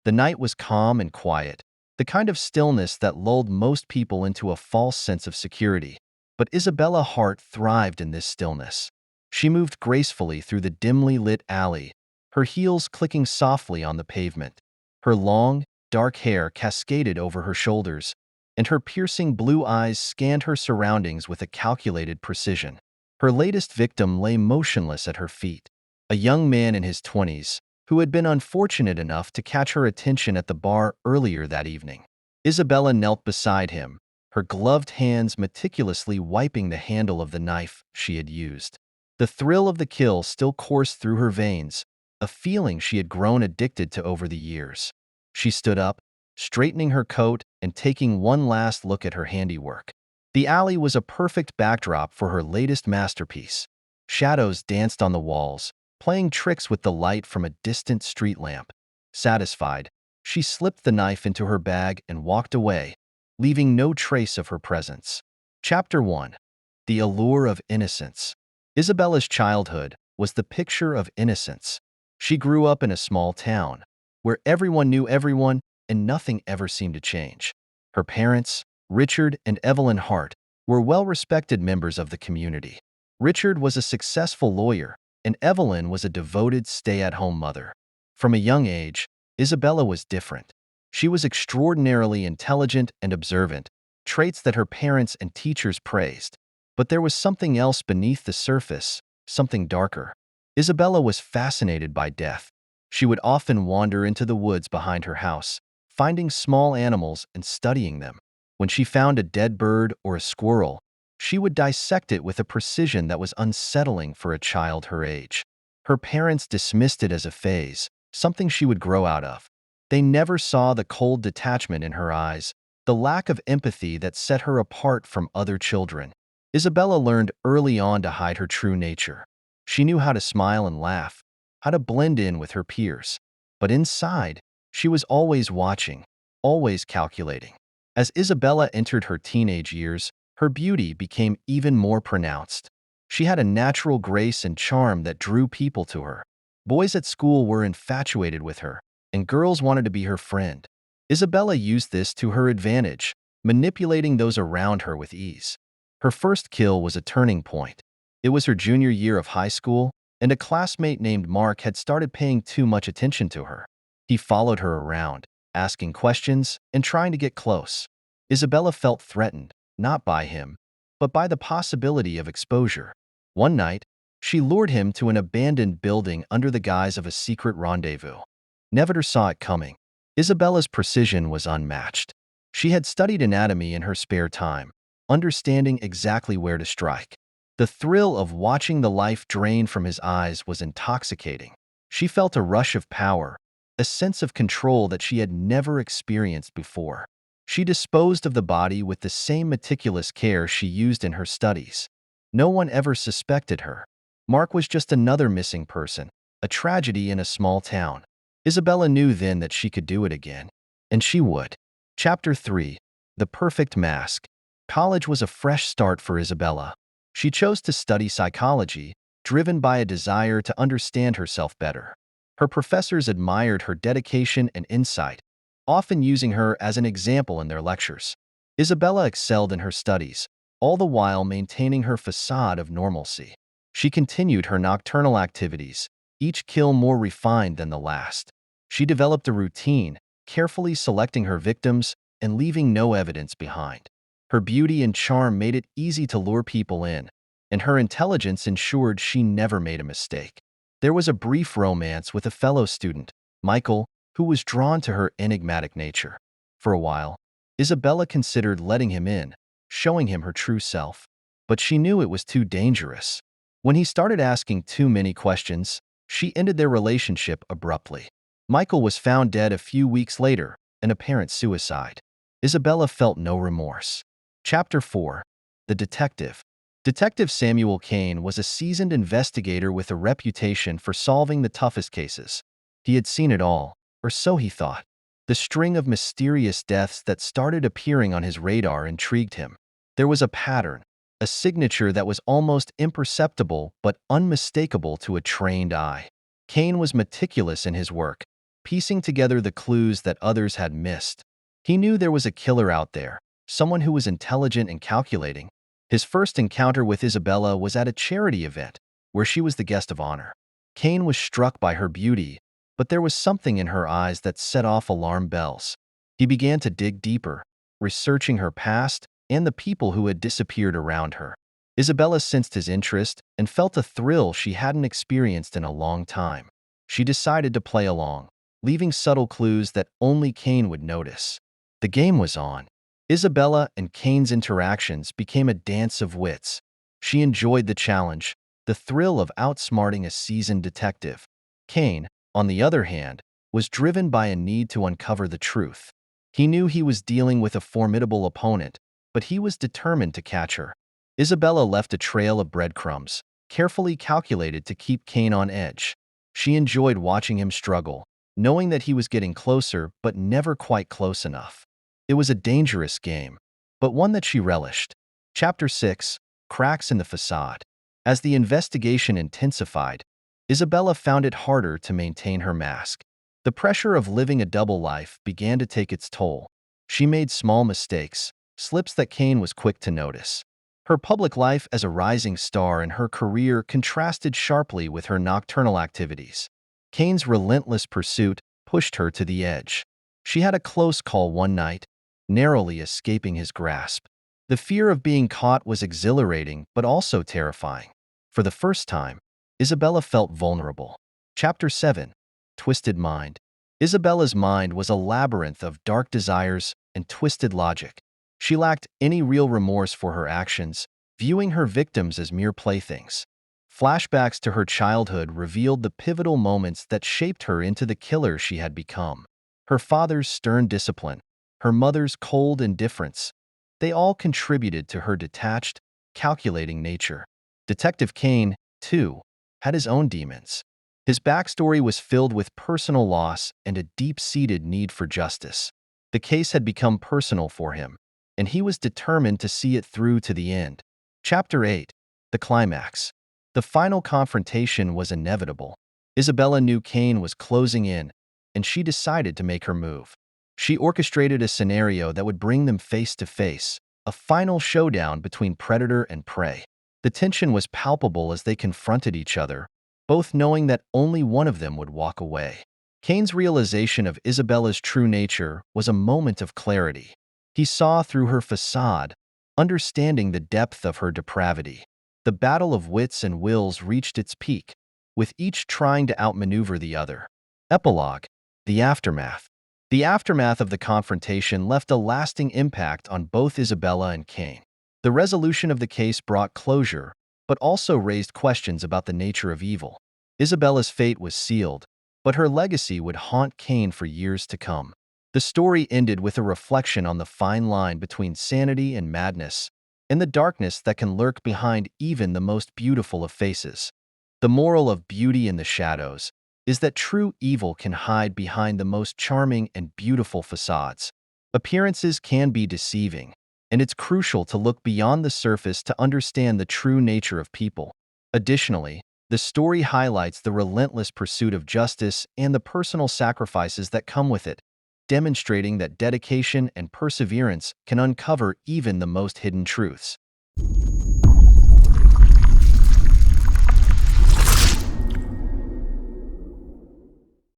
The night was calm and quiet, the kind of stillness that lulled most people into a false sense of security. But Isabella Hart thrived in this stillness. She moved gracefully through the dimly lit alley, her heels clicking softly on the pavement. Her long, dark hair cascaded over her shoulders, and her piercing blue eyes scanned her surroundings with a calculated precision. Her latest victim lay motionless at her feet, a young man in his 20s, who had been unfortunate enough to catch her attention at the bar earlier that evening. Isabella knelt beside him, her gloved hands meticulously wiping the handle of the knife she had used. The thrill of the kill still coursed through her veins, a feeling she had grown addicted to over the years. She stood up, straightening her coat and taking one last look at her handiwork. The alley was a perfect backdrop for her latest masterpiece. Shadows danced on the walls, playing tricks with the light from a distant street lamp. Satisfied, she slipped the knife into her bag and walked away, leaving no trace of her presence. Chapter 1. The Allure of Innocence. Isabella's childhood was the picture of innocence. She grew up in a small town, where everyone knew everyone and nothing ever seemed to change. Her parents, Richard and Evelyn Hart, were well-respected members of the community. Richard was a successful lawyer, and Evelyn was a devoted stay-at-home mother. From a young age, Isabella was different. She was extraordinarily intelligent and observant, traits that her parents and teachers praised. But there was something else beneath the surface, something darker. Isabella was fascinated by death. She would often wander into the woods behind her house, finding small animals and studying them. When she found a dead bird or a squirrel, she would dissect it with a precision that was unsettling for a child her age. Her parents dismissed it as a phase, something she would grow out of. They never saw the cold detachment in her eyes, the lack of empathy that set her apart from other children. Isabella learned early on to hide her true nature. She knew how to smile and laugh, how to blend in with her peers. But inside, she was always watching, always calculating. As Isabella entered her teenage years, her beauty became even more pronounced. She had a natural grace and charm that drew people to her. Boys at school were infatuated with her, and girls wanted to be her friend. Isabella used this to her advantage, manipulating those around her with ease. Her first kill was a turning point. It was her junior year of high school, and a classmate named Mark had started paying too much attention to her. He followed her around, asking questions and trying to get close. Isabella felt threatened, not by him, but by the possibility of exposure. One night, she lured him to an abandoned building under the guise of a secret rendezvous. Never saw it coming. Isabella's precision was unmatched. She had studied anatomy in her spare time, understanding exactly where to strike. The thrill of watching the life drain from his eyes was intoxicating. She felt a rush of power, a sense of control that she had never experienced before. She disposed of the body with the same meticulous care she used in her studies. No one ever suspected her. Mark was just another missing person, a tragedy in a small town. Isabella knew then that she could do it again, and she would. Chapter 3. The Perfect Mask. College was a fresh start for Isabella. She chose to study psychology, driven by a desire to understand herself better. Her professors admired her dedication and insight, often using her as an example in their lectures. Isabella excelled in her studies, all the while maintaining her facade of normalcy. She continued her nocturnal activities, each kill more refined than the last. She developed a routine, carefully selecting her victims and leaving no evidence behind. Her beauty and charm made it easy to lure people in, and her intelligence ensured she never made a mistake. There was a brief romance with a fellow student, Michael, who was drawn to her enigmatic nature. For a while, Isabella considered letting him in, showing him her true self. But she knew it was too dangerous. When he started asking too many questions, she ended their relationship abruptly. Michael was found dead a few weeks later, an apparent suicide. Isabella felt no remorse. Chapter 4. The Detective. Detective Samuel Kane was a seasoned investigator with a reputation for solving the toughest cases. He had seen it all, or so he thought. The string of mysterious deaths that started appearing on his radar intrigued him. There was a pattern, a signature that was almost imperceptible but unmistakable to a trained eye. Kane was meticulous in his work, piecing together the clues that others had missed. He knew there was a killer out there, someone who was intelligent and calculating. His first encounter with Isabella was at a charity event, where she was the guest of honor. Kane was struck by her beauty, but there was something in her eyes that set off alarm bells. He began to dig deeper, researching her past and the people who had disappeared around her. Isabella sensed his interest and felt a thrill she hadn't experienced in a long time. She decided to play along, leaving subtle clues that only Kane would notice. The game was on. Isabella and Kane's interactions became a dance of wits. She enjoyed the challenge, the thrill of outsmarting a seasoned detective. Kane, on the other hand, was driven by a need to uncover the truth. He knew he was dealing with a formidable opponent, but he was determined to catch her. Isabella left a trail of breadcrumbs, carefully calculated to keep Kane on edge. She enjoyed watching him struggle, knowing that he was getting closer but never quite close enough. It was a dangerous game, but one that she relished. Chapter 6: Cracks in the Facade. As the investigation intensified, Isabella found it harder to maintain her mask. The pressure of living a double life began to take its toll. She made small mistakes, slips that Kane was quick to notice. Her public life as a rising star and her career contrasted sharply with her nocturnal activities. Kane's relentless pursuit pushed her to the edge. She had a close call one night, narrowly escaping his grasp. The fear of being caught was exhilarating but also terrifying. For the first time, Isabella felt vulnerable. Chapter 7: Twisted Mind. Isabella's mind was a labyrinth of dark desires and twisted logic. She lacked any real remorse for her actions, viewing her victims as mere playthings. Flashbacks to her childhood revealed the pivotal moments that shaped her into the killer she had become. Her father's stern discipline, her mother's cold indifference, they all contributed to her detached, calculating nature. Detective Kane, too, had his own demons. His backstory was filled with personal loss and a deep-seated need for justice. The case had become personal for him, and he was determined to see it through to the end. Chapter 8: The Climax. The final confrontation was inevitable. Isabella knew Kane was closing in, and she decided to make her move. She orchestrated a scenario that would bring them face to face, a final showdown between predator and prey. The tension was palpable as they confronted each other, both knowing that only one of them would walk away. Kane's realization of Isabella's true nature was a moment of clarity. He saw through her facade, understanding the depth of her depravity. The battle of wits and wills reached its peak, with each trying to outmaneuver the other. Epilogue: The Aftermath. The aftermath of the confrontation left a lasting impact on both Isabella and Kane. The resolution of the case brought closure, but also raised questions about the nature of evil. Isabella's fate was sealed, but her legacy would haunt Kane for years to come. The story ended with a reflection on the fine line between sanity and madness, and the darkness that can lurk behind even the most beautiful of faces. The moral of Beauty in the Shadows is that true evil can hide behind the most charming and beautiful facades. Appearances can be deceiving, and it's crucial to look beyond the surface to understand the true nature of people. Additionally, the story highlights the relentless pursuit of justice and the personal sacrifices that come with it, demonstrating that dedication and perseverance can uncover even the most hidden truths.